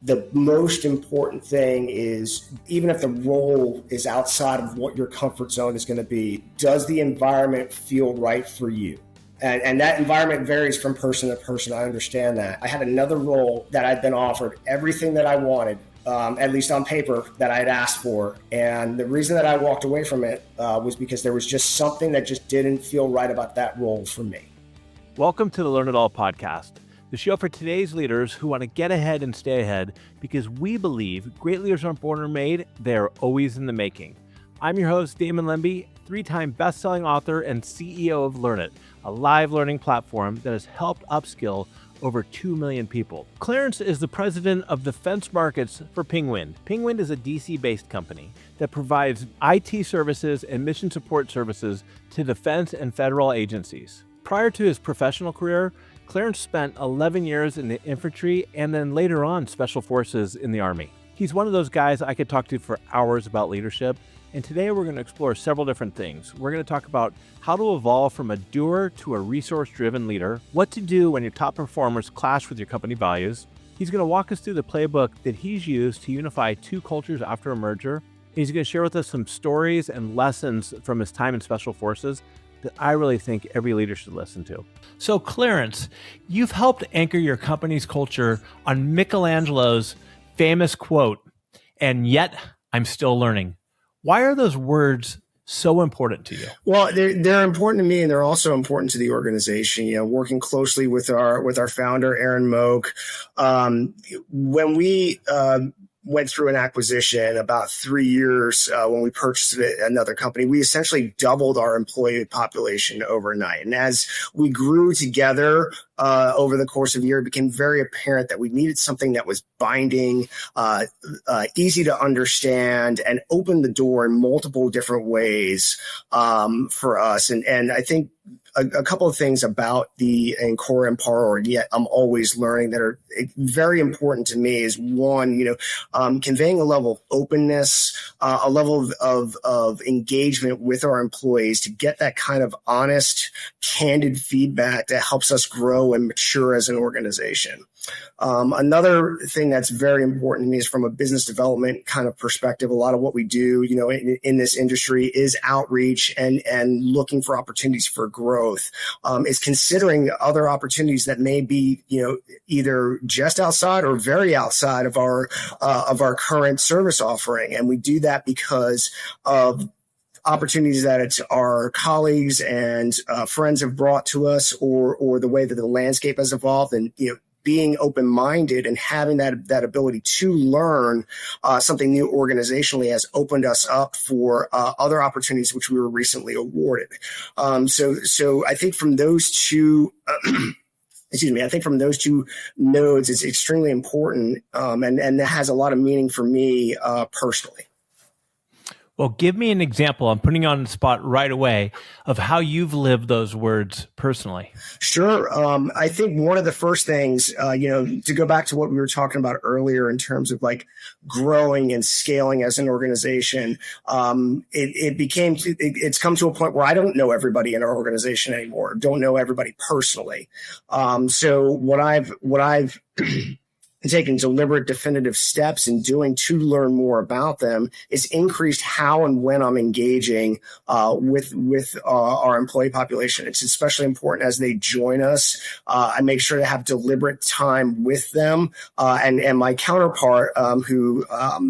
the most important thing is, even if the role is outside of what your comfort zone is going to be, does the environment feel right for you? And that environment varies from person to person. I understand that. I had another role that I'd been offered everything that I wanted, at least on paper, that I'd asked for. And the reason that I walked away from it was because there was just something that just didn't feel right about that role for me. Welcome to the Learn It All podcast, the show for today's leaders who want to get ahead and stay ahead, because we believe great leaders aren't born or made, they're always in the making. I'm your host, Damon Lemby, 3-time best-selling author and CEO of Learn It, a live learning platform that has helped upskill over 2 million people. Clarence is the president of defense markets for PingWind. PingWind is a DC-based company that provides IT services and mission support services to defense and federal agencies. Prior to his professional career, Clarence spent 11 years in the infantry and then later on special forces in the Army. He's one of those guys I could talk to for hours about leadership, and today we're going to explore several different things. We're going to talk about how to evolve from a doer to a resource-driven leader, what to do when your top performers clash with your company values. He's going to walk us through the playbook that he's used to unify two cultures after a merger. He's going to share with us some stories and lessons from his time in special forces that I really think every leader should listen to. So Clarence, you've helped anchor your company's culture on Michelangelo's famous quote, "And yet I'm still learning." Why are those words so important to you? Well, they're important to me, and they're also important to the organization. You know, working closely with our founder, Aaron Moak, when we went through an acquisition about 3 years when we purchased another company, we essentially doubled our employee population overnight. And as we grew together over the course of the year, it became very apparent that we needed something that was binding, easy to understand, and opened the door in multiple different ways for us. And I think a couple of things about the Encore Empower, or yet I'm always learning, that are very important to me is, one, conveying a level of openness, a level of engagement with our employees to get that kind of honest, candid feedback that helps us grow and mature as an organization. Another thing that's very important to me is from a business development kind of perspective. A lot of what we do, in this industry is outreach and looking for opportunities for growth. Is considering other opportunities that may be, either just outside or very outside of our current service offering. And we do that because of opportunities that it's our colleagues and friends have brought to us, or the way that the landscape has evolved, and, being open-minded and having that ability to learn something new organizationally has opened us up for other opportunities which we were recently awarded. So I think from those two, I think from those two nodes, it's extremely important, and that has a lot of meaning for me personally. Well, give me an example. I'm putting you on the spot right away of how you've lived those words personally. Sure. I think one of the first things, to go back to what we were talking about earlier in terms of like growing and scaling as an organization, it's come to a point where I don't know everybody in our organization anymore. Don't know everybody personally. So what I've taking deliberate, definitive steps in doing to learn more about them is increased how and when I'm engaging with our employee population. It's especially important as they join us. I make sure to have deliberate time with them, and my counterpart, who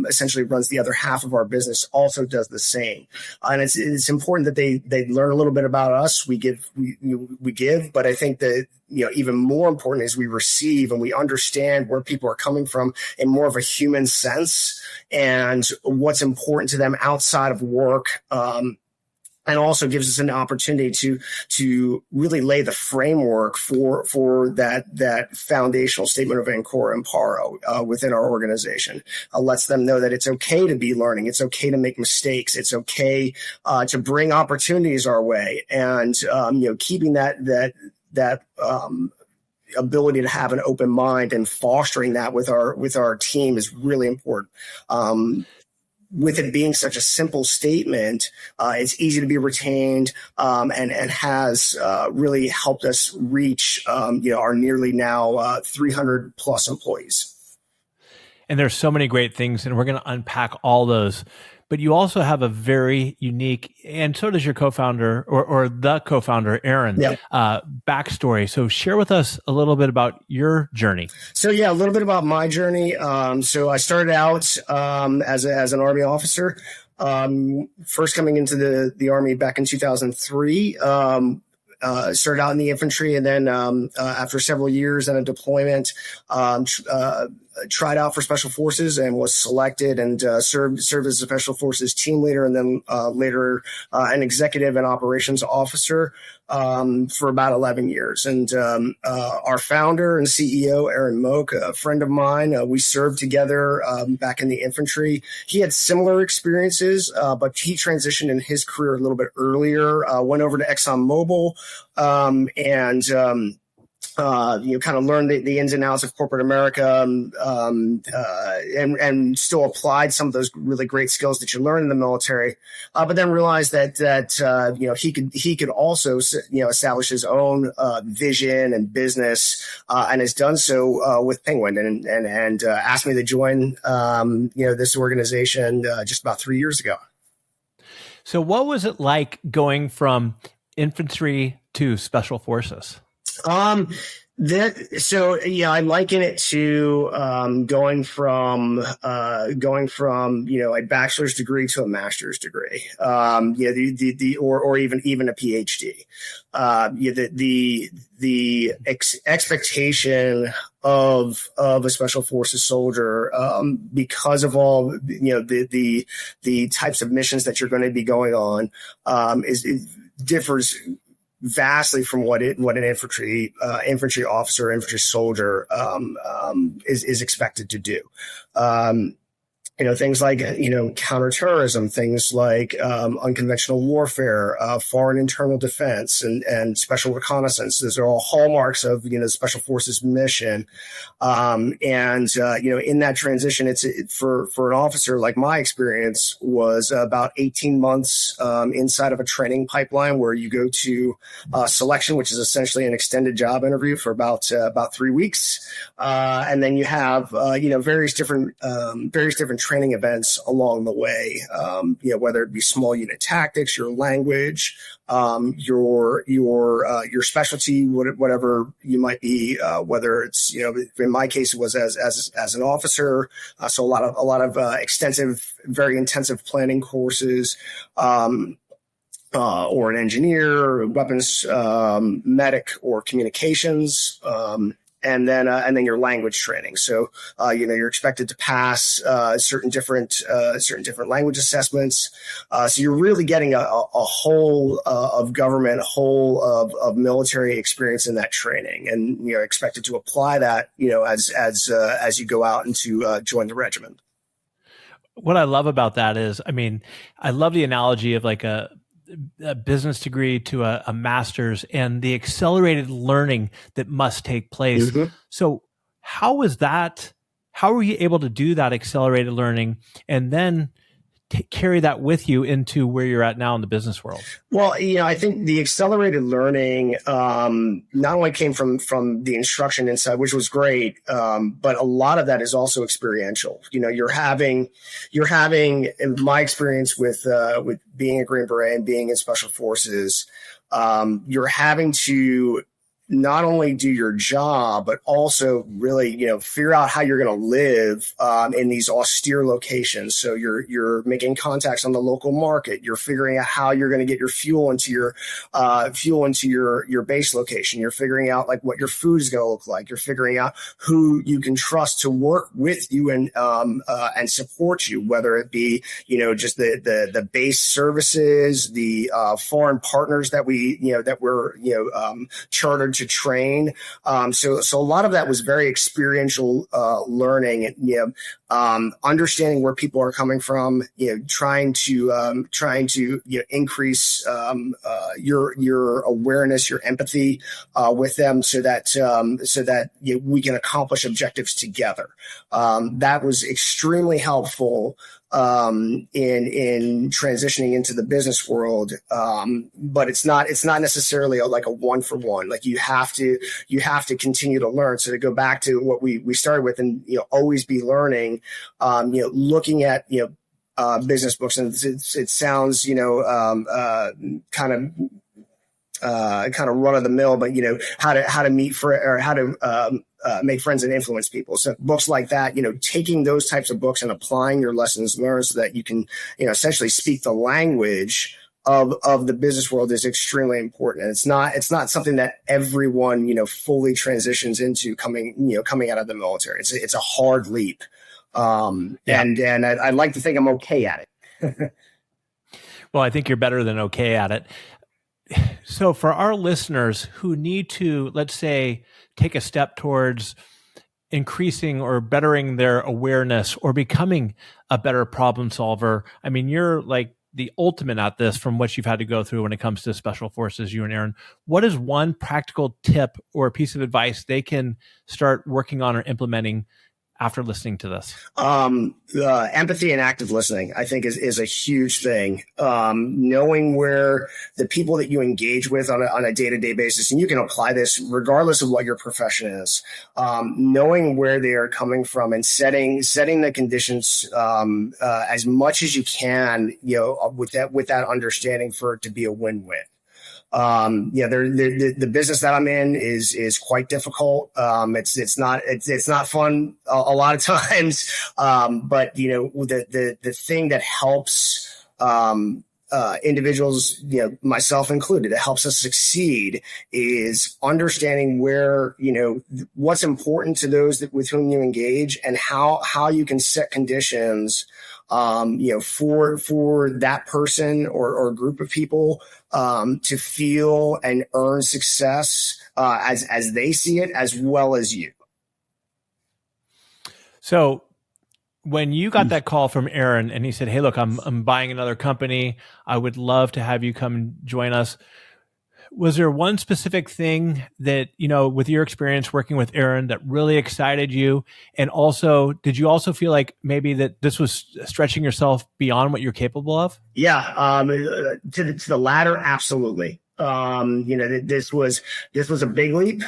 essentially runs the other half of our business, also does the same. And it's important that they learn a little bit about us. We give, but I think that even more important is we receive and we understand where people are coming from in more of a human sense, and what's important to them outside of work. And also gives us an opportunity to really lay the framework for that foundational statement of Encore Empower within our organization. Lets them know that it's okay to be learning. It's okay to make mistakes. It's okay to bring opportunities our way. And keeping that ability to have an open mind and fostering that with our team is really important. With it being such a simple statement, it's easy to be retained, and has really helped us reach our nearly now 300 plus employees. And there's so many great things, and we're going to unpack all those. But you also have a very unique, and so does your co-founder or the co-founder, Aaron, backstory. So share with us a little bit about your journey. So yeah, a little bit about my journey. So I started out as an Army officer, first coming into the Army back in 2003. Started out in the infantry, and then after several years in a deployment, tried out for Special Forces and was selected and served as a Special Forces team leader, and then later an executive and operations officer for about 11 years. And our founder and CEO, Aaron Moak, a friend of mine, we served together back in the infantry. He had similar experiences, but he transitioned in his career a little bit earlier, went over to ExxonMobil, and kind of learned the ins and outs of corporate America, and still applied some of those really great skills that you learn in the military. But then realized that he could also establish his own vision and business, and has done so with PingWind, and asked me to join this organization just about 3 years ago. So, what was it like going from infantry to Special Forces? I liken it to going from a bachelor's degree to a master's degree, or even a PhD. The expectation of a Special Forces soldier, because of all the types of missions that you're going to be going on, differs vastly from what an infantry officer, infantry soldier is expected to do. Things like counterterrorism, things like unconventional warfare, foreign internal defense, and special reconnaissance. Those are all hallmarks of the Special Forces mission. In that transition, it's for an officer, like my experience was about 18 months inside of a training pipeline where you go to selection, which is essentially an extended job interview for about 3 weeks, and then you have various different training events along the way, whether it be small unit tactics, your language, your specialty, whatever you might be, whether it's, in my case, it was as an officer. So a lot of extensive, very intensive planning courses, or an engineer, weapons, medic, or communications, and then your language training. So, you're expected to pass certain different language assessments. So you're really getting a whole of government, a whole of military experience in that training, and you're expected to apply that, as you go out and to join the regiment. What I love about that is, I love the analogy of like a business degree to a master's and the accelerated learning that must take place. Mm-hmm. So how was that? How were you able to do that accelerated learning and then carry that with you into where you're at now in the business world? Well, I think the accelerated learning not only came from the instruction inside, which was great, but a lot of that is also experiential. You're having, in my experience with being a Green Beret and being in Special Forces, you're having to not only do your job, but also really, figure out how you're going to live in these austere locations. So you're making contacts on the local market. You're figuring out how you're going to get your fuel into your base location. You're figuring out like what your food is going to look like. You're figuring out who you can trust to work with you and support you, whether it be just the base services, the foreign partners that we're chartered to train. So a lot of that was very experiential learning, understanding where people are coming from, trying to increase your awareness, your empathy with them, so that we can accomplish objectives together. That was extremely helpful. in transitioning into the business world. But it's not necessarily like a one for one. Like you have to continue to learn. So to go back to what we started with, and always be learning, looking at business books, and it sounds kind of run of the mill, but how to meet for, or how to make friends and influence people. So books like that, taking those types of books and applying your lessons learned so that you can essentially speak the language of the business world is extremely important. And it's not something that everyone fully transitions into coming out of the military. It's a hard leap. And I'd like to think I'm okay at it. Well, I think you're better than okay at it. So for our listeners who need to, let's say, take a step towards increasing or bettering their awareness or becoming a better problem solver, I mean, you're like the ultimate at this from what you've had to go through when it comes to special forces, you and Aaron. What is one practical tip or piece of advice they can start working on or implementing after listening to this? Empathy and active listening, I think, is a huge thing. Knowing where the people that you engage with on a day-to-day basis, and you can apply this regardless of what your profession is, knowing where they are coming from and setting the conditions as much as you can, with that understanding for it to be a win-win. The business that I'm in is quite difficult. It's not fun a lot of times. But the thing that helps, individuals, myself included, it helps us succeed is understanding where, what's important to those with whom you engage, and how you can set conditions, for that person or group of people, to feel and earn success, as they see it, as well as you. So when you got that call from Aaron and he said, "Hey, look, I'm buying another company. I would love to have you come and join us." Was there one specific thing that, with your experience working with Aaron, that really excited you? And also, did you also feel like maybe that this was stretching yourself beyond what you're capable of? Yeah. To the latter, absolutely. This was a big leap,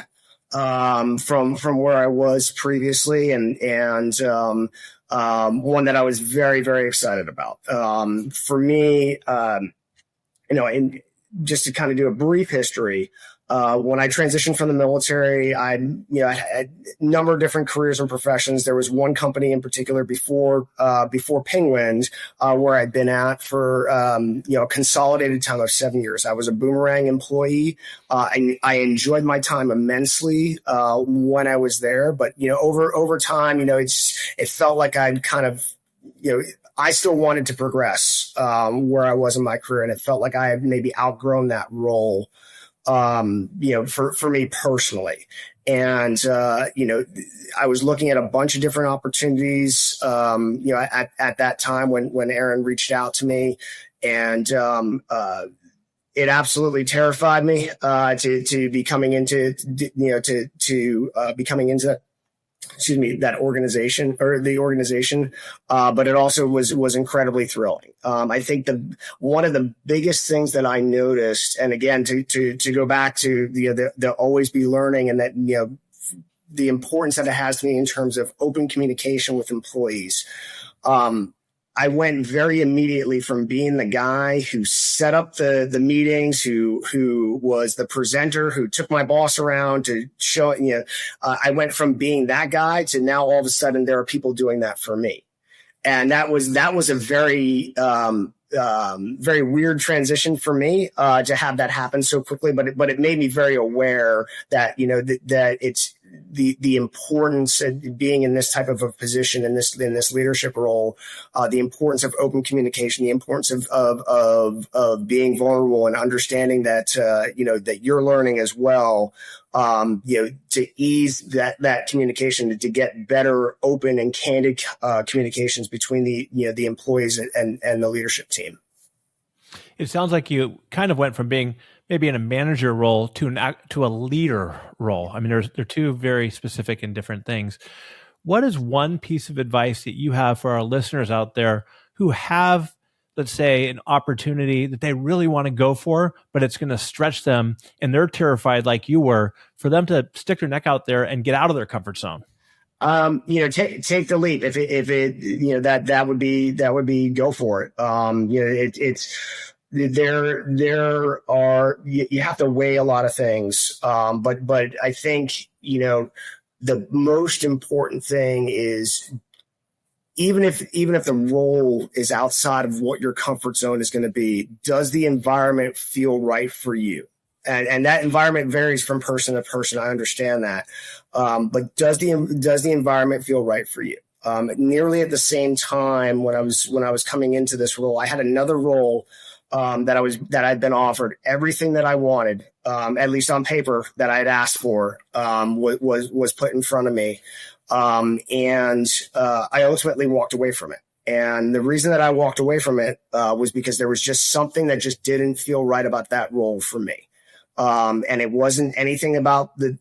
from where I was previously, and one that I was very, very excited about. For me, and just to kind of do a brief history, when I transitioned from the military, I had a number of different careers and professions. There was one company in particular before PingWind, where I'd been at for, a consolidated time of 7 years. I was a Boomerang employee. I enjoyed my time immensely, when I was there, but, over time, it felt like I'd kind of, I still wanted to progress, where I was in my career. And it felt like I had maybe outgrown that role, for me personally. And, I was looking at a bunch of different opportunities, at that time when Aaron reached out to me, and, it absolutely terrified me, to be coming into, becoming into, that organization, or the organization. But it also was incredibly thrilling. I think one of the biggest things that I noticed, and again, to go back to the always be learning, and that, the importance that it has to me in terms of open communication with employees. I went very immediately from being the guy who set up the meetings, who was the presenter, who took my boss around to show it. I went from being that guy to now all of a sudden there are people doing that for me. And that was a very, very weird transition for me, to have that happen so quickly, but it made me very aware that, that it's the importance of being in this type of a position, in this leadership role, the importance of open communication, the importance of being vulnerable and understanding that, that you're learning as well, to ease that communication, to get better, open and candid, communications between the employees and the leadership team. It sounds like you kind of went from being maybe in a manager role to a leader role. I mean, they're two very specific and different things. What is one piece of advice that you have for our listeners out there who have, let's say, an opportunity that they really want to go for, but it's going to stretch them and they're terrified like you were, for them to stick their neck out there and get out of their comfort zone? Take the leap. If it, that would be go for it. There are, you have to weigh a lot of things. But I think, the most important thing is, even if the role is outside of what your comfort zone is going to be, does the environment feel right for you? And that environment varies from person to person. I understand that. But does the environment feel right for you? Nearly at the same time, when I was coming into this role, I had another role that I'd been offered. Everything that I wanted, at least on paper, that I had asked for, was put in front of me. And I ultimately walked away from it. And the reason that I walked away from it was because there was just something that just didn't feel right about that role for me. And it wasn't anything about the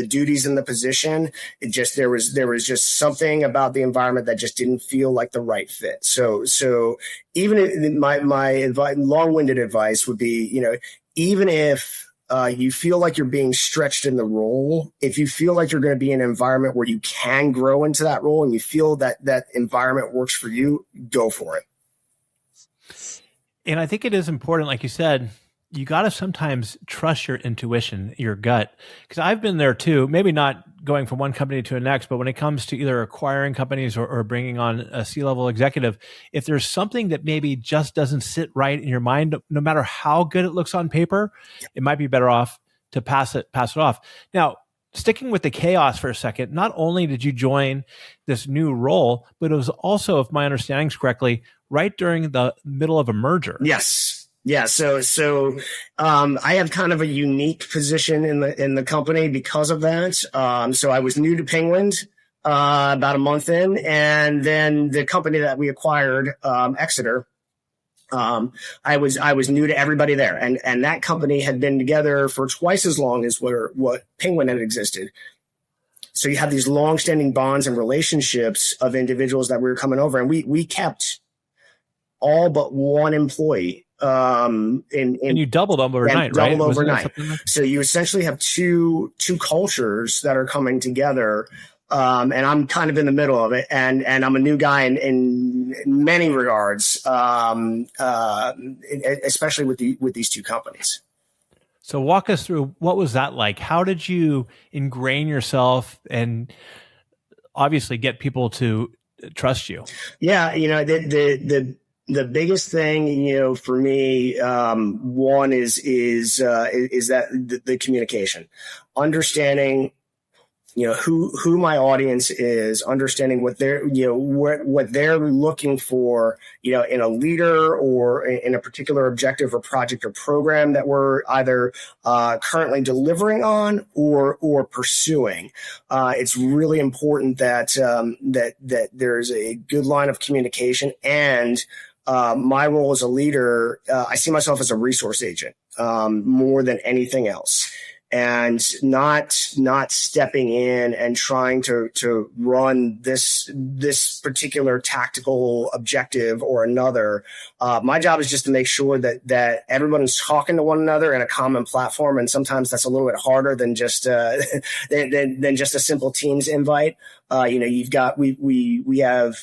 duties in the position. It just, there was just something about the environment that just didn't feel like the right fit. So even my long-winded advice would be, even if you feel like you're being stretched in the role, if you feel like you're going to be in an environment where you can grow into that role and you feel that that environment works for you, go for it. And I think it is important, like you said, you got to sometimes trust your intuition, your gut, because I've been there too, maybe not going from one company to the next, but when it comes to either acquiring companies or bringing on a C-level executive, if there's something that maybe just doesn't sit right in your mind, no matter how good it looks on paper, it might be better off to pass it off. Now, sticking with the chaos for a second, not only did you join this new role, but it was also, if my understanding is correctly, right during the middle of a merger. Yes. Yeah. So I have kind of a unique position in the company because of that. So I was new to PingWind, about a month in, and then the company that we acquired, Exeter, I was new to everybody there, and that company had been together for twice as long as what PingWind had existed. So you have these long-standing bonds and relationships of individuals that we were coming over, and we kept all but one employee. And you doubled overnight, right? Doubled overnight. So you essentially have two cultures that are coming together. And I'm kind of in the middle of it, and I'm a new guy in many regards, especially with these two companies. So walk us through, what was that like? How did you ingrain yourself and obviously get people to trust you? Yeah, the biggest thing, for me, one is that the communication, understanding, who my audience is, understanding what they're, what they're looking for, in a leader or in a particular objective or project or program that we're either currently delivering on or pursuing. It's really important that that there's a good line of communication. And my role as a leader, I see myself as a resource agent more than anything else. And not stepping in and trying to run this particular tactical objective or another. My job is just to make sure that everyone is talking to one another in a common platform. And sometimes that's a little bit harder than just than just a simple Teams invite. You've got we have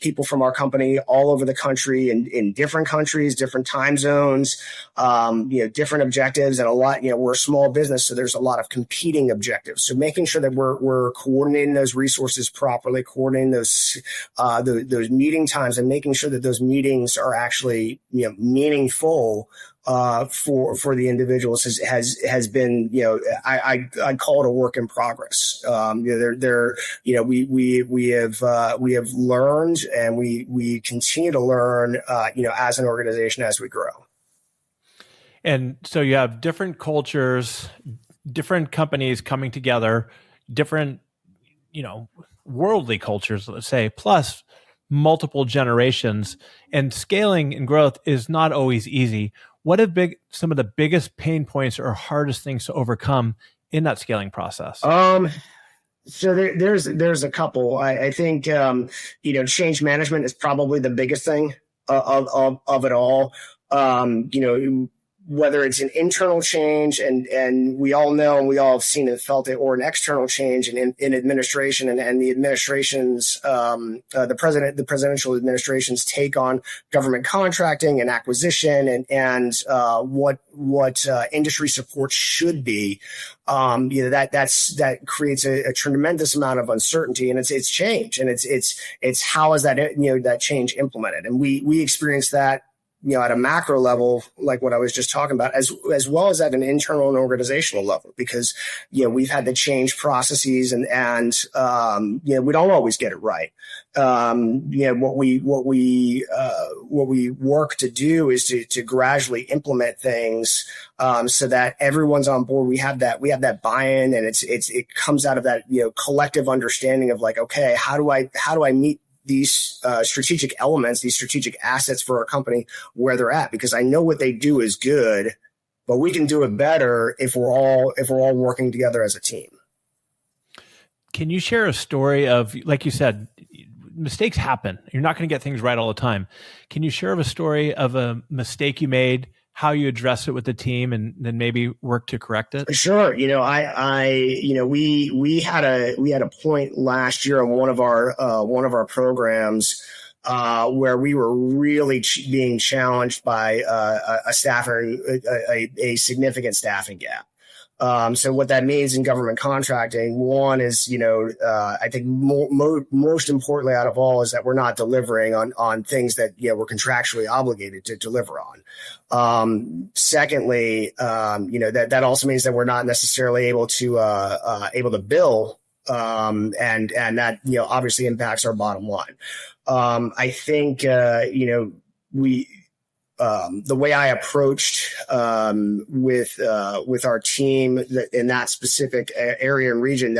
people from our company all over the country in different countries, different time zones, different objectives, and a lot. We're a small business, so there's a lot of competing objectives. So making sure that we're coordinating those resources properly, coordinating those meeting times, and making sure that those meetings are actually meaningful for the individuals has been, I call it a work in progress. We have learned, and we continue to learn, as an organization as we grow. And so you have different cultures, different companies coming together, different, worldly cultures, let's say, plus multiple generations, and scaling and growth is not always easy. What have some of the biggest pain points or hardest things to overcome in that scaling process? So there's a couple. I think change management is probably the biggest thing of it all. Whether it's an internal change, and we all know and we all have seen and felt it, or an external change in administration and the administration's the presidential administration's take on government contracting and acquisition and what industry support should be. That creates a tremendous amount of uncertainty, and it's change, and it's how is that that change implemented, and we experience that at a macro level, like what I was just talking about, as well as at an internal and organizational level, because we've had to change processes and we don't always get it right. What we work to do is to gradually implement things so that everyone's on board. We have that buy-in, and it comes out of that collective understanding of like, okay, how do I meet these strategic elements, these strategic assets for our company where they're at, because I know what they do is good, but we can do it better if we're all working together as a team. Can you share a story of, like you said, mistakes happen. You're not going to get things right all the time. Can you share a story of a mistake you made, how you address it with the team, and then maybe work to correct it? Sure. We had a point last year on one of our programs where we were really being challenged by a significant staffing gap. So what that means in government contracting, one is, I think most importantly out of all is that we're not delivering on things that, we're contractually obligated to deliver on. Secondly, that also means that we're not necessarily able to bill, and that, obviously impacts our bottom line. I think, the way I approached with our team in that specific area and region,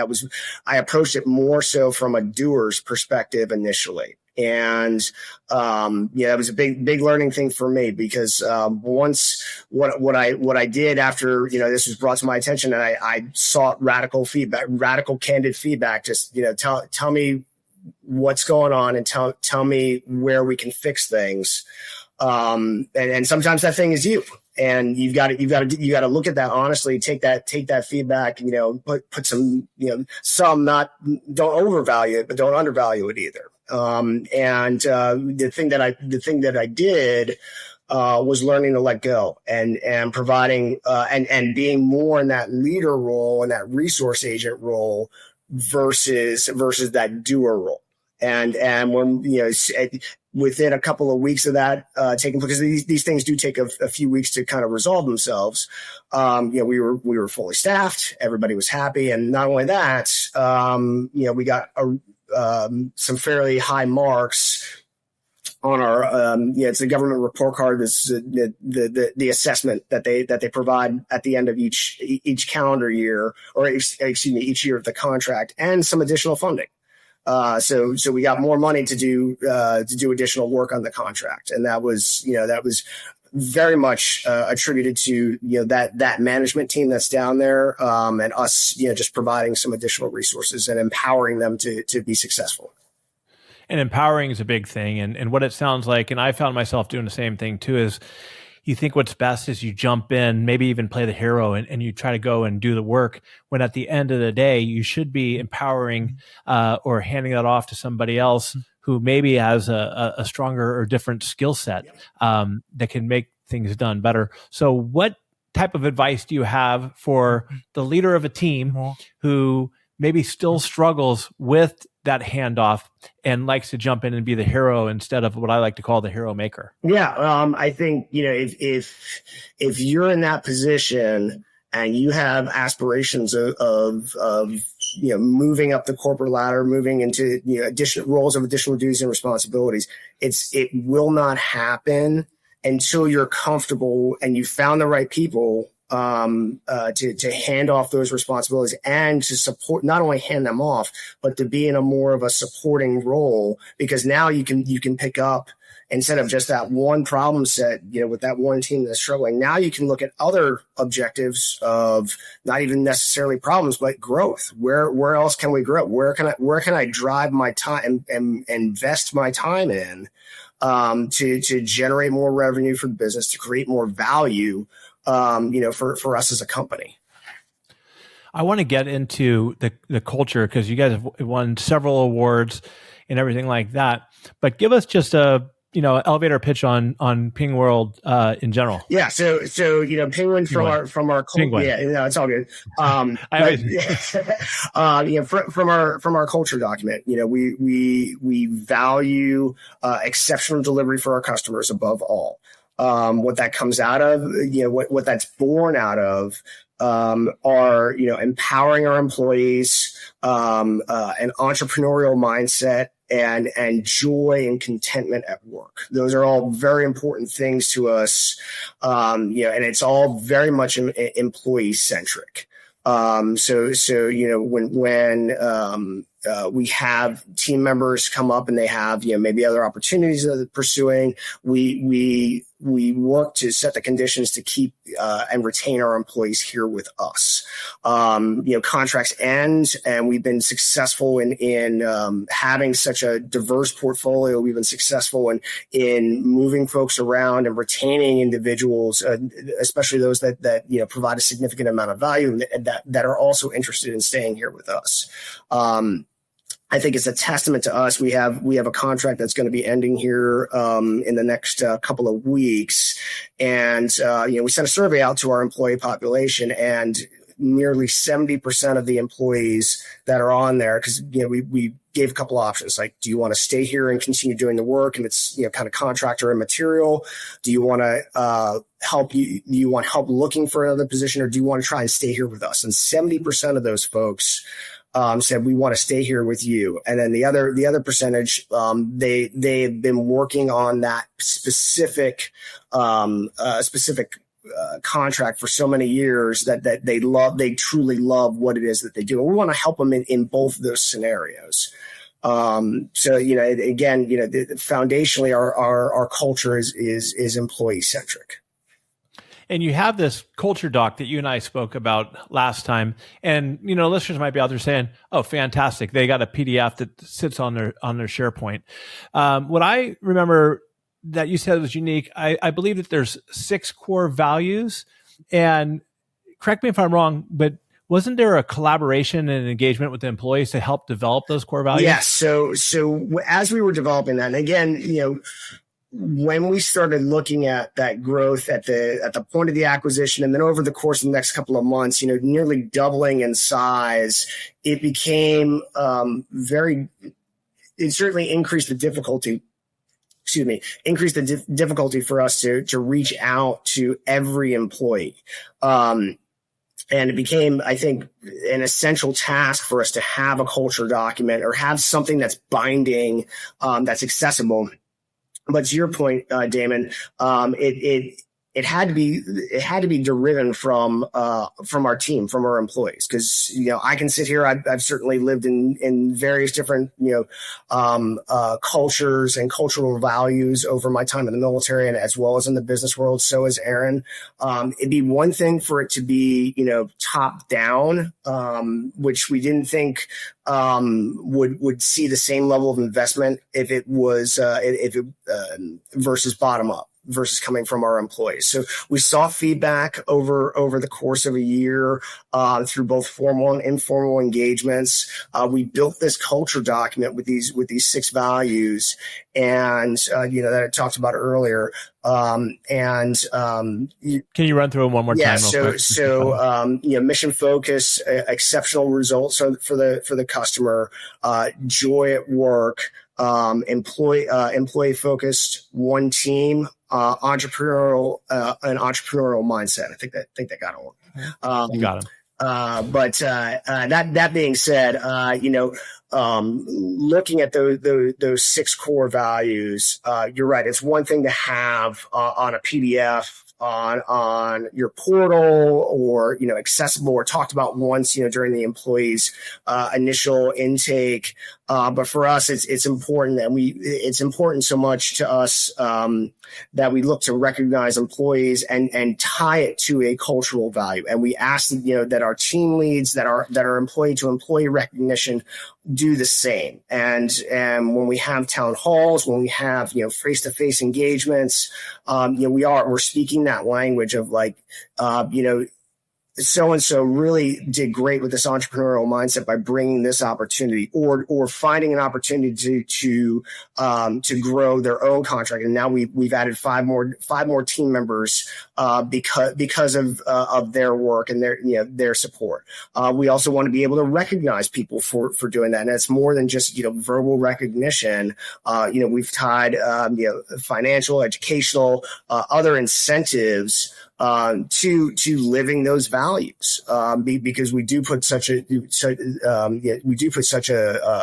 I approached it more so from a doer's perspective initially. And that was a big learning thing for me, because once what I did after this was brought to my attention, and I sought radical candid feedback, just tell me what's going on and tell me where we can fix things. And sometimes that thing is you, and you've got to look at that honestly, take that feedback, put some, don't overvalue it, but don't undervalue it either. The thing that I did, was learning to let go and providing, and being more in that leader role and that resource agent role versus that doer role. And when, within a couple of weeks of that taking, because these things do take a few weeks to kind of resolve themselves. We were fully staffed. Everybody was happy. And not only that, we got some fairly high marks on our, it's a government report card. This the assessment that they provide at the end of each calendar year, or excuse me, each year of the contract, and some additional funding. So we got more money to do additional work on the contract. And that was very much attributed to, that management team that's down there, and us, just providing some additional resources and empowering them to be successful. And empowering is a big thing. And what it sounds like, and I found myself doing the same thing too, is you think what's best is you jump in, maybe even play the hero, and you try to go and do the work, when at the end of the day, you should be empowering or handing that off to somebody else who maybe has a stronger or different skill set that can make things done better. So what type of advice do you have for the leader of a team who maybe still struggles with that handoff and likes to jump in and be the hero instead of what I like to call the hero maker? Yeah. I think, if you're in that position and you have aspirations of moving up the corporate ladder, moving into, additional roles of additional duties and responsibilities, it will not happen until you're comfortable and you found the right people to hand off those responsibilities, and to support, not only hand them off, but to be in a more of a supporting role, because now you can pick up instead of just that one problem set, with that one team that's struggling. Now you can look at other objectives of not even necessarily problems, but growth. Where else can we grow? Where can I drive my time and invest my time in to generate more revenue for the business, to create more value, for us as a company. I want to get into the culture because you guys have won several awards and everything like that. But give us just a elevator pitch on PingWorld in general. Yeah, so PingWind from our PingWind. Yeah, no, it's all good. From our culture document, we value exceptional delivery for our customers above all. What that comes out of, what that's born out of, are empowering our employees, an entrepreneurial mindset, and joy and contentment at work. Those are all very important things to us, and it's all very much employee-centric. When we have team members come up and they have maybe other opportunities that they're pursuing, we work to set the conditions to keep and retain our employees here with us. Contracts end, and we've been successful in having such a diverse portfolio. We've been successful in moving folks around and retaining individuals, especially those that provide a significant amount of value and that are also interested in staying here with us. I think it's a testament to us. We have a contract that's going to be ending here in the next couple of weeks, and we sent a survey out to our employee population, and nearly 70% of the employees that are on there, because we gave a couple options, like, do you want to stay here and continue doing the work, and it's kind of contractor and material? Do you want to help? Do you want help looking for another position, or do you want to try and stay here with us? And 70% of those folks said we want to stay here with you. And then the other percentage, they've been working on that specific contract for so many years that they truly love what it is that they do. And we want to help them in both of those scenarios. Foundationally, our culture is employee-centric. And you have this culture doc that you and I spoke about last time, and listeners might be out there saying, "Oh, fantastic! They got a PDF that sits on their SharePoint." What I remember that you said was unique. I believe that there's 6 core values, and correct me if I'm wrong, but wasn't there a collaboration and engagement with the employees to help develop those core values? Yes. So as we were developing that, and again, when we started looking at that growth at the point of the acquisition, and then over the course of the next couple of months, nearly doubling in size, it became it certainly increased the difficulty. Increased the difficulty for us to reach out to every employee. And it became, I think, an essential task for us to have a culture document or have something that's binding, that's accessible. But to your point, Damon, it had to be derived from our team, from our employees, because I can sit here. I've certainly lived in various different cultures and cultural values over my time in the military and as well as in the business world. So is Aaron. It'd be one thing for it to be top down, which we didn't think would see the same level of investment if it was versus bottom up versus coming from our employees. So we saw feedback over the course of a year through both formal and informal engagements. We built this culture document with these 6 values, and that I talked about earlier. Can you run through them one more time? Mission focus, exceptional results for the customer, joy at work, employee focused, one team, entrepreneurial mindset. I think that got it. You got him. That being said, looking at those 6 core values, you're right. It's one thing to have on a PDF on your portal or accessible or talked about once during the employee's initial intake. But for us, it's important that it's important so much to us that we look to recognize employees and tie it to a cultural value. And we ask, that our team leads, that our employee to employee recognition do the same. And when we have town halls, when we have, face-to-face engagements, we're speaking that language of so-and-so really did great with this entrepreneurial mindset by bringing this opportunity or finding an opportunity to grow their own contract. And now we've added five more team members, because of their work and their support. We also want to be able to recognize people for doing that. And it's more than just, verbal recognition. We've tied, financial, educational, other incentives to living those values, because we do put such a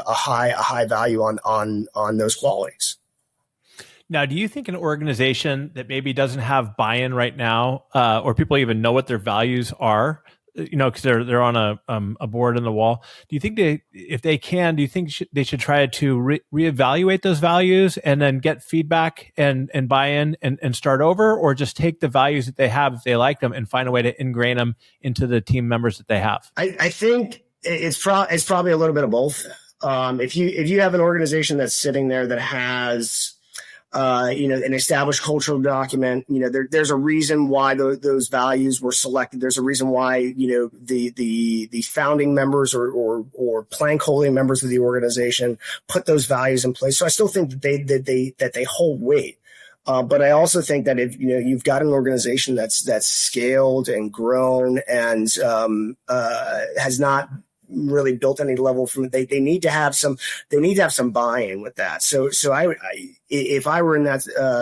high value on those qualities. Now, do you think an organization that maybe doesn't have buy-in right now, or people even know what their values are, because they're on a board in the wall, do you think do you think they should try to reevaluate those values and then get feedback and buy-in and start over, or just take the values that they have if they like them and find a way to ingrain them into the team members that they have? I think it's probably a little bit of both. If you have an organization that's sitting there that has an established cultural document, there's a reason why those values were selected. There's a reason why, the founding members or plank holding members of the organization put those values in place. So I still think that they hold weight. But I also think that if, you've got an organization that's scaled and grown and, has not really built any level from they need to have some buy-in with that. So if I were in that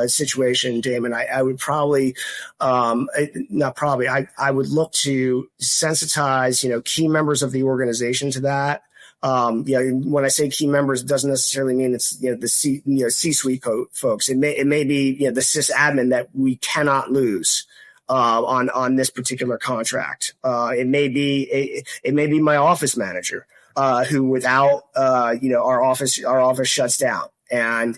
situation, Damon, I would probably I would look to sensitize key members of the organization to that. When I say key members, it doesn't necessarily mean it's the C-suite folks. It may be the sysadmin that we cannot lose on this particular contract. It may be my office manager, who without our office shuts down. And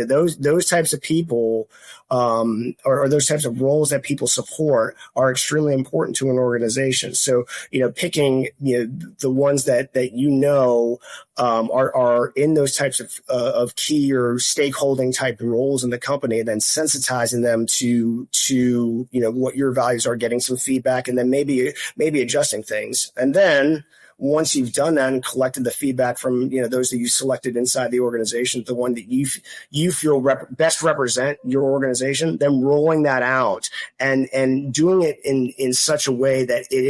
those types of people, or those types of roles that people support are extremely important to an organization. So, picking, the ones that are in those types of key or stakeholding type roles in the company, and then sensitizing them to what your values are, getting some feedback, and then maybe adjusting things. And then once you've done that and collected the feedback from those that you selected inside the organization, the one that you feel best represent your organization, then rolling that out and doing it in such a way that it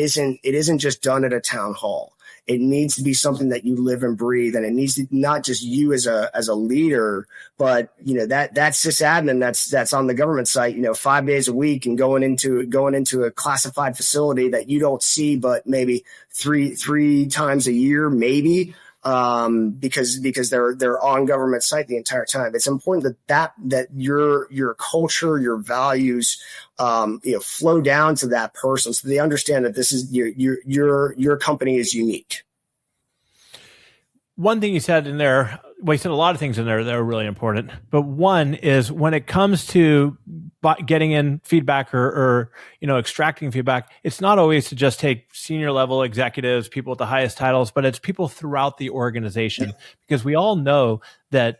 isn't just done at a town hall. It needs to be something that you live and breathe, and it needs to not just you as a leader, but that sysadmin that's on the government site 5 days a week and going into a classified facility that you don't see but maybe three times a year, maybe, because they're on government site the entire time. It's important that your culture, your values, flow down to that person, so they understand that this is your company is unique. One thing you said in there, well, you said a lot of things in there that are really important, but one is when it comes to getting in feedback or extracting feedback, it's not always to just take senior level executives, people with the highest titles, but it's people throughout the organization, because we all know that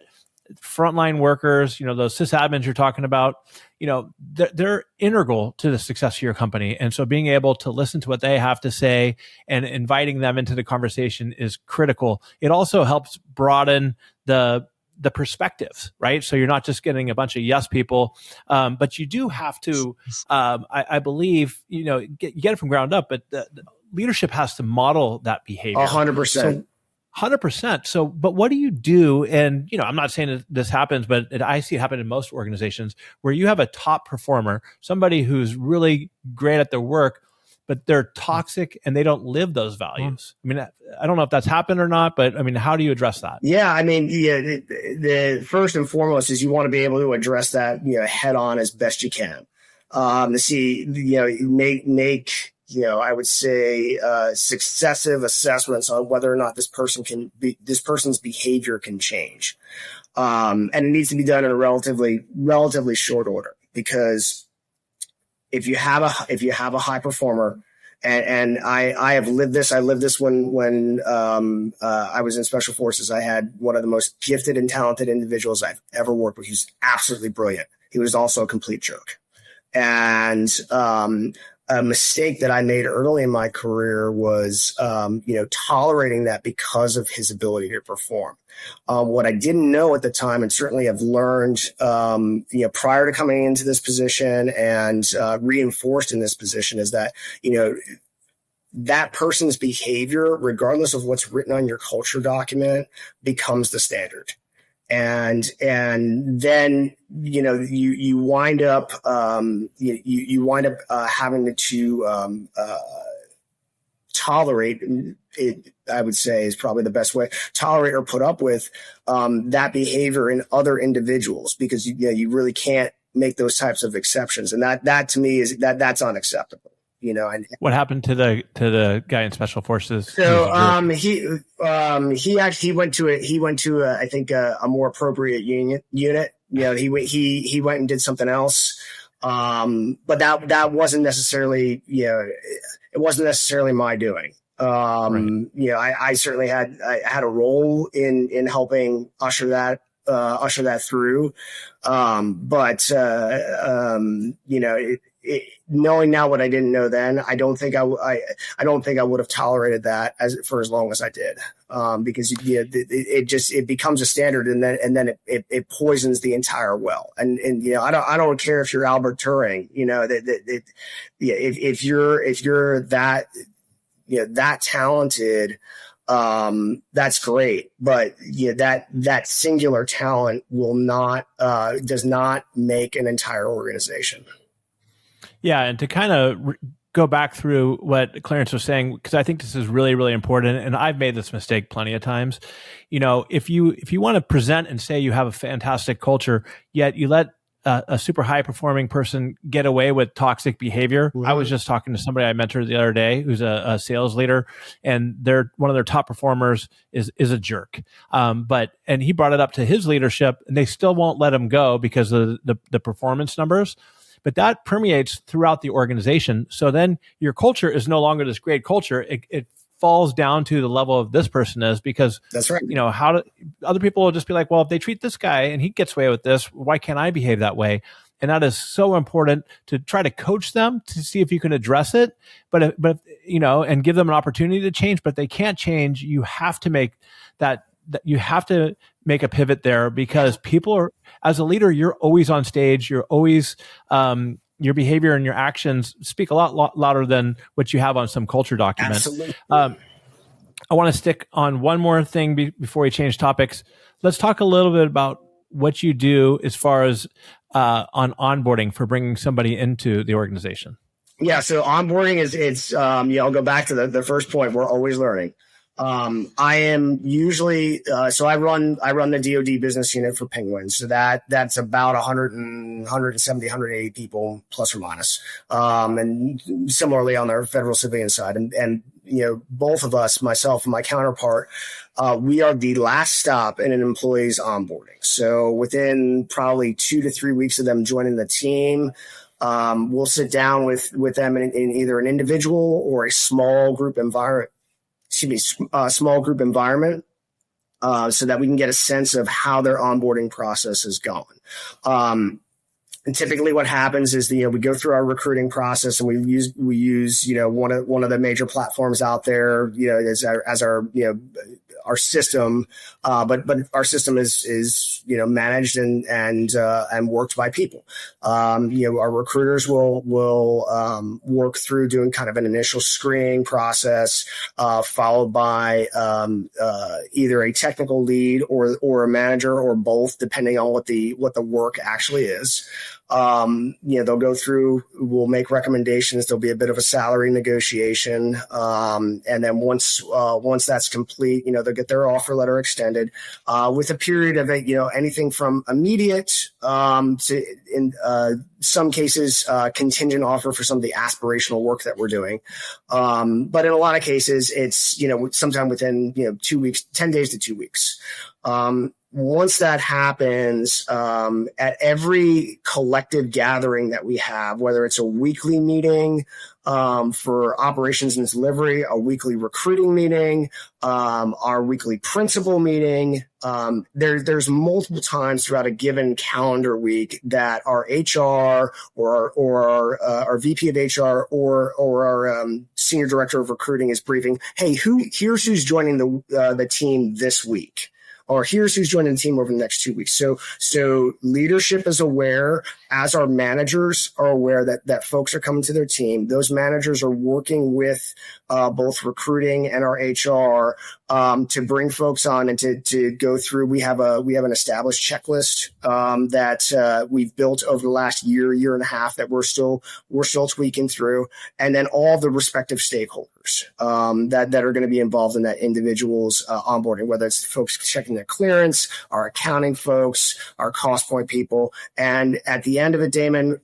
frontline workers, those sysadmins you're talking about, they're integral to the success of your company. And so being able to listen to what they have to say and inviting them into the conversation is critical. It also helps broaden the perspectives, right? So you're not just getting a bunch of yes people, but you do have to, I believe, you get it from ground up, but the leadership has to model that behavior. 100%. 100%. So, but what do you do? And, I'm not saying that this happens, but I see it happen in most organizations where you have a top performer, somebody who's really great at their work, but they're toxic and they don't live those values. I mean, I don't know if that's happened or not, but how do you address that? Yeah. The first and foremost is you want to be able to address that, head on as best you can. To see, make I would say successive assessments on whether or not this person's behavior can change. And it needs to be done in a relatively short order, because if you have a high performer, and I have lived this. I lived this when I was in Special Forces. I had one of the most gifted and talented individuals I've ever worked with. He was absolutely brilliant. He was also a complete jerk. And a mistake that I made early in my career was, tolerating that because of his ability to perform. What I didn't know at the time, and certainly have learned, prior to coming into this position and reinforced in this position, is that, that person's behavior, regardless of what's written on your culture document, becomes the standard. And then, you wind up, you wind up having to tolerate it, I would say, is probably the best way, tolerate or put up with that behavior in other individuals, because you really can't make those types of exceptions. And that to me that's unacceptable. And what happened to the guy in Special Forces? So he actually went to I think a more appropriate unit. He went and did something else. But that wasn't necessarily it wasn't necessarily my doing. Right. I certainly had a role in helping usher that through. Knowing now what I didn't know then, I don't think I would have tolerated that for as long as I did, because it becomes a standard, and then it poisons the entire well. And I don't care if you're Albert Turing, if you're that talented, that's great, but that singular talent does not make an entire organization. Yeah, and to kind of go back through what Clarence was saying, because I think this is really, really important, and I've made this mistake plenty of times. If you want to present and say you have a fantastic culture, yet you let a super high performing person get away with toxic behavior. Mm-hmm. I was just talking to somebody I mentored the other day who's a sales leader, and one of their top performers is a jerk. And he brought it up to his leadership, and they still won't let him go because of the performance numbers. But that permeates throughout the organization. So then your culture is no longer this great culture. It falls down to the level of this person is, because that's right. Other people will just be like, well, if they treat this guy and he gets away with this, why can't I behave that way? And that is so important to try to coach them to see if you can address it, but and give them an opportunity to change. But if they can't change, you have to make you have to make a pivot there, because people are, as a leader, you're always on stage. You're always, your behavior and your actions speak a lot louder than what you have on some culture document. Absolutely. I want to stick on one more thing before we change topics. Let's talk a little bit about what you do as far as on onboarding for bringing somebody into the organization. Yeah. So onboarding I'll go back to the first point. We're always learning. I am usually, so I run the DoD business unit for PingWind. So that's about 170, 180 people plus or minus. And similarly on our federal civilian side. And both of us, myself and my counterpart, we are the last stop in an employee's onboarding. So within probably 2 to 3 weeks of them joining the team, we'll sit down with them in either an individual or a small group environment. Small group environment, so that we can get a sense of how their onboarding process is going. And typically what happens is we go through our recruiting process, and we use one of the major platforms out there, as our system, but our system is managed and worked by people. Our recruiters will work through doing kind of an initial screening process, followed by either a technical lead or a manager, or both, depending on what the work actually is. They'll go through, we'll make recommendations. There'll be a bit of a salary negotiation. And then once that's complete, they'll get their offer letter extended, with a period of anything from immediate to, in some cases, contingent offer for some of the aspirational work that we're doing. But in a lot of cases, it's, sometime within, 2 weeks, 10 days to 2 weeks. Once that happens, at every collective gathering that we have, whether it's a weekly meeting for operations and delivery, a weekly recruiting meeting, our weekly principal meeting, there's multiple times throughout a given calendar week that our HR or our VP of HR or our senior director of recruiting is briefing, hey, here's who's joining the team this week. Or here's who's joining the team over the next 2 weeks. So leadership is aware, as our managers are aware that folks are coming to their team. Those managers are working with both recruiting and our HR to bring folks on and to go through. We have an established checklist that we've built over the last year and a half that we're still tweaking through, and then all the respective stakeholders that are going to be involved in that individual's onboarding, whether it's folks checking their clearance, our accounting folks, our cost point people, and at the end of it, Damon,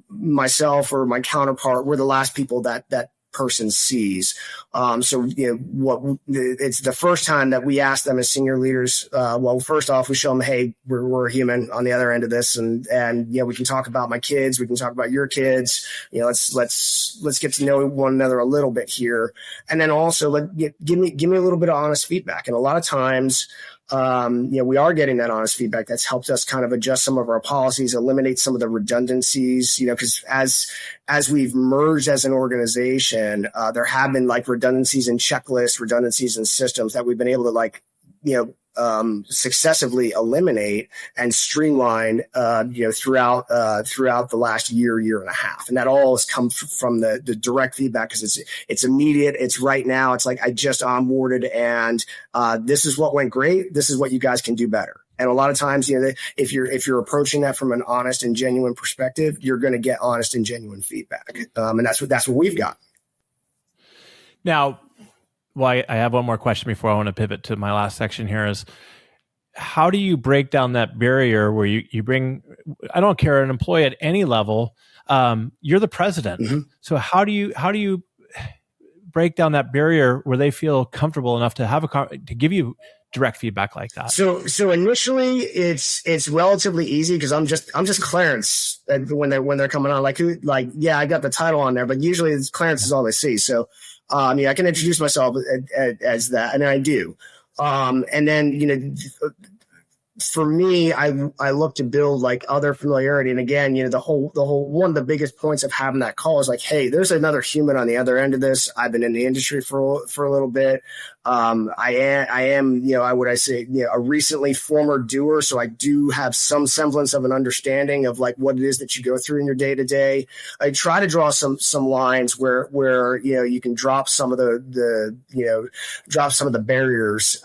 myself or my counterpart, we're the last people that person sees. It's the first time that we ask them as senior leaders. Well, first off, we show them, hey, we're human on the other end of this, and we can talk about my kids, we can talk about your kids. Let's get to know one another a little bit here, and then also give me a little bit of honest feedback. And a lot of times, we are getting that honest feedback that's helped us kind of adjust some of our policies, eliminate some of the redundancies, because as we've merged as an organization, there have been like redundancies in checklists, redundancies in systems that we've been able to successively eliminate and streamline, throughout the last year and a half. And that all has come from the direct feedback, because it's immediate. It's right now. It's like, I just onboarded and, this is what went great. This is what you guys can do better. And a lot of times, if you're approaching that from an honest and genuine perspective, you're going to get honest and genuine feedback. And that's what we've got. Now, well, I have one more question before I want to pivot to my last section here is, how do you break down that barrier where you bring, I don't care, an employee at any level, you're the president. Mm-hmm. So how do you break down that barrier where they feel comfortable enough to to give you direct feedback like that? So initially it's relatively easy, because I'm just Clarence when they're coming on, I got the title on there, but usually Clarence is all they see. So I can introduce myself as that, and I do. And then, for me, I look to build like other familiarity. And again, the whole one of the biggest points of having that call is like, hey, there's another human on the other end of this. I've been in the industry for a little bit. I am, a recently former doer. So I do have some semblance of an understanding of like what it is that you go through in your day to day. I try to draw some lines where, you can drop some of the barriers,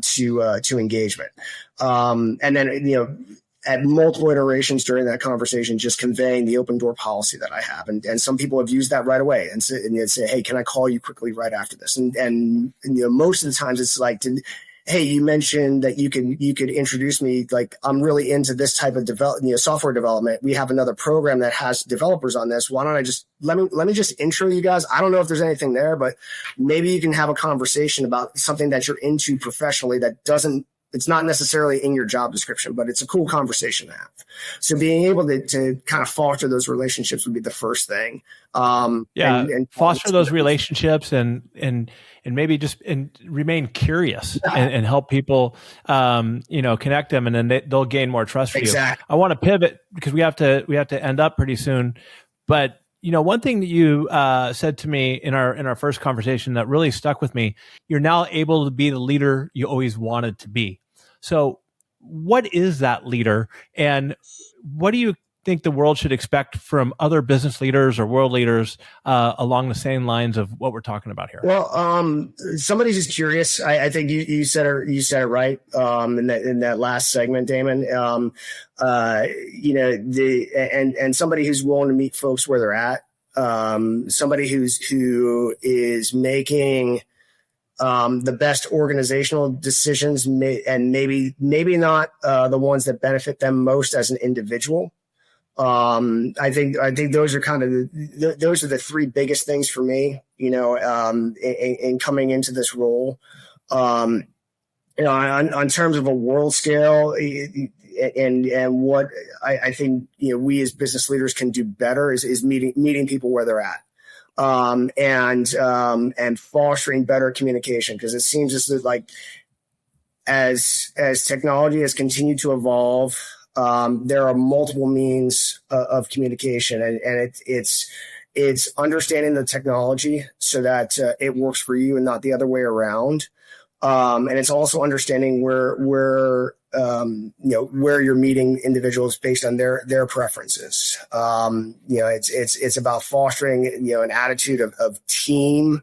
to engagement. And then, at multiple iterations during that conversation, just conveying the open door policy that I have. And some people have used that right away and say, hey, can I call you quickly right after this? And most of the times it's like, hey, you mentioned that you could introduce me. Like, I'm really into this type of software development. We have another program that has developers on this. Why don't I just let me just intro you guys? I don't know if there's anything there, but maybe you can have a conversation about something that you're into professionally it's not necessarily in your job description, but it's a cool conversation to have. So being able to kind of foster those relationships would be the first thing. And foster those relationships and maybe just remain curious and help people, connect them, and then they'll gain more trust for you. I want to pivot because we have to end up pretty soon. But one thing that you said to me in our first conversation that really stuck with me, you're now able to be the leader you always wanted to be. So what is that leader, and what do you think the world should expect from other business leaders or world leaders along the same lines of what we're talking about here? Well, somebody who's curious. I think you said it right in that last segment, Damon. And somebody who's willing to meet folks where they're at. Somebody who is making the best organizational decisions and maybe not the ones that benefit them most as an individual. I think those are kind of those are the three biggest things for me, in coming into this role. On terms of a world scale, and what I think we as business leaders can do better is meeting people where they're at. And fostering better communication, because it seems as though as technology has continued to evolve, there are multiple means of communication, and it's understanding the technology so that it works for you and not the other way around. And it's also understanding where you're meeting individuals based on their preferences. It's about fostering, an attitude of team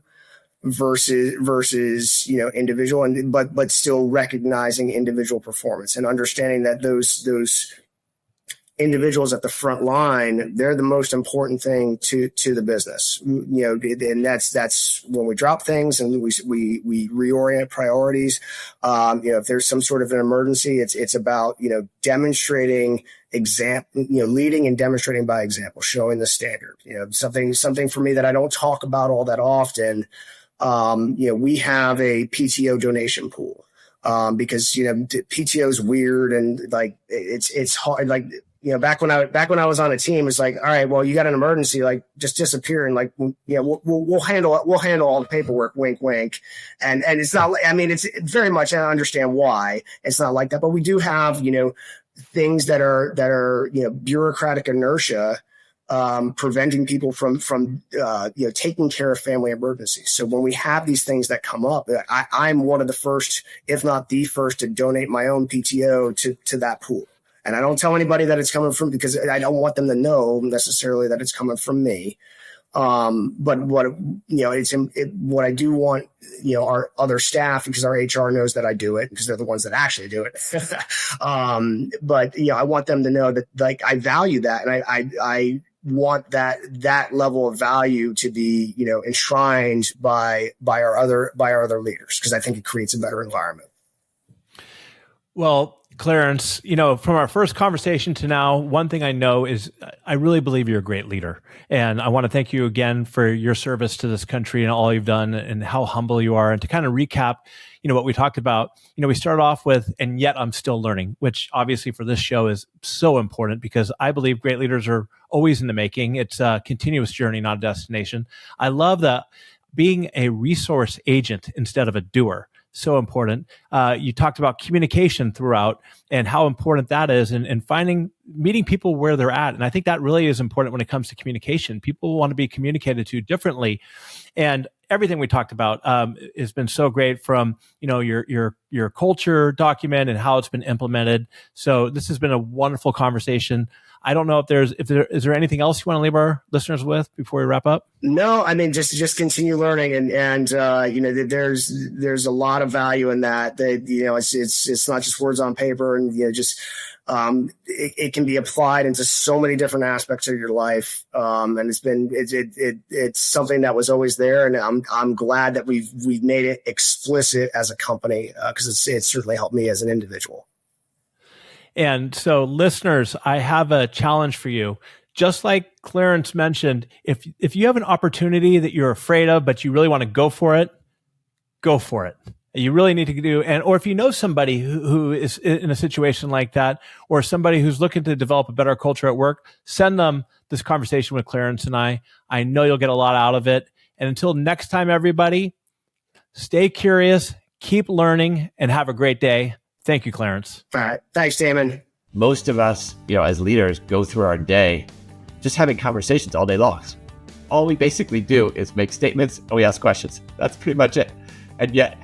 versus individual, but still recognizing individual performance and understanding that those individuals at the front line, they're the most important thing to the business. And that's when we drop things and we reorient priorities. If there's some sort of an emergency, it's about demonstrating leading and demonstrating by example, showing the standard. Something for me that I don't talk about all that often. We have a PTO donation pool because PTO is weird and it's hard. Back when I was on a team, it's like, all right, well, you got an emergency, just disappear and we'll handle all the paperwork, wink, wink. And it's not, it's very much, I understand why it's not like that, but we do have, things that are bureaucratic inertia, preventing people from taking care of family emergencies. So when we have these things that come up, I'm one of the first, if not the first, to donate my own PTO to that pool. And I don't tell anybody that it's coming from, because I don't want them to know necessarily that it's coming from me. But what I do want, our other staff, because our HR knows that I do it, because they're the ones that actually do it. But I want them to know that I value that, and I want that level of value to be enshrined by our other leaders, because I think it creates a better environment. Well, Clarence, from our first conversation to now, one thing I know is I really believe you're a great leader. And I want to thank you again for your service to this country and all you've done and how humble you are. And to kind of recap, what we talked about, we started off with, and yet I'm still learning, which obviously for this show is so important, because I believe great leaders are always in the making. It's a continuous journey, not a destination. I love that being a resource agent instead of a doer. So important. You talked about communication throughout and how important that is, and meeting people where they're at. And I think that really is important when it comes to communication. People want to be communicated to differently. And everything we talked about has been so great, from your culture document and how it's been implemented. So this has been a wonderful conversation. I don't know is there anything else you want to leave our listeners with before we wrap up? No, just continue learning, and there's a lot of value in that. It's not just words on paper, and it can be applied into so many different aspects of your life. And it's something that was always there, and I'm glad that we've made it explicit as a company, because it's certainly helped me as an individual. And so, listeners, I have a challenge for you. Just like Clarence mentioned, if you have an opportunity that you're afraid of, but you really want to go for it, go for it. You really need to do, or if you know somebody who is in a situation like that, or somebody who's looking to develop a better culture at work, send them this conversation with Clarence and I. I know you'll get a lot out of it. And until next time, everybody, stay curious, keep learning, and have a great day. Thank you, Clarence. All right. Thanks, Damon. Most of us, as leaders, go through our day just having conversations all day long. All we basically do is make statements and we ask questions. That's pretty much it. And yet,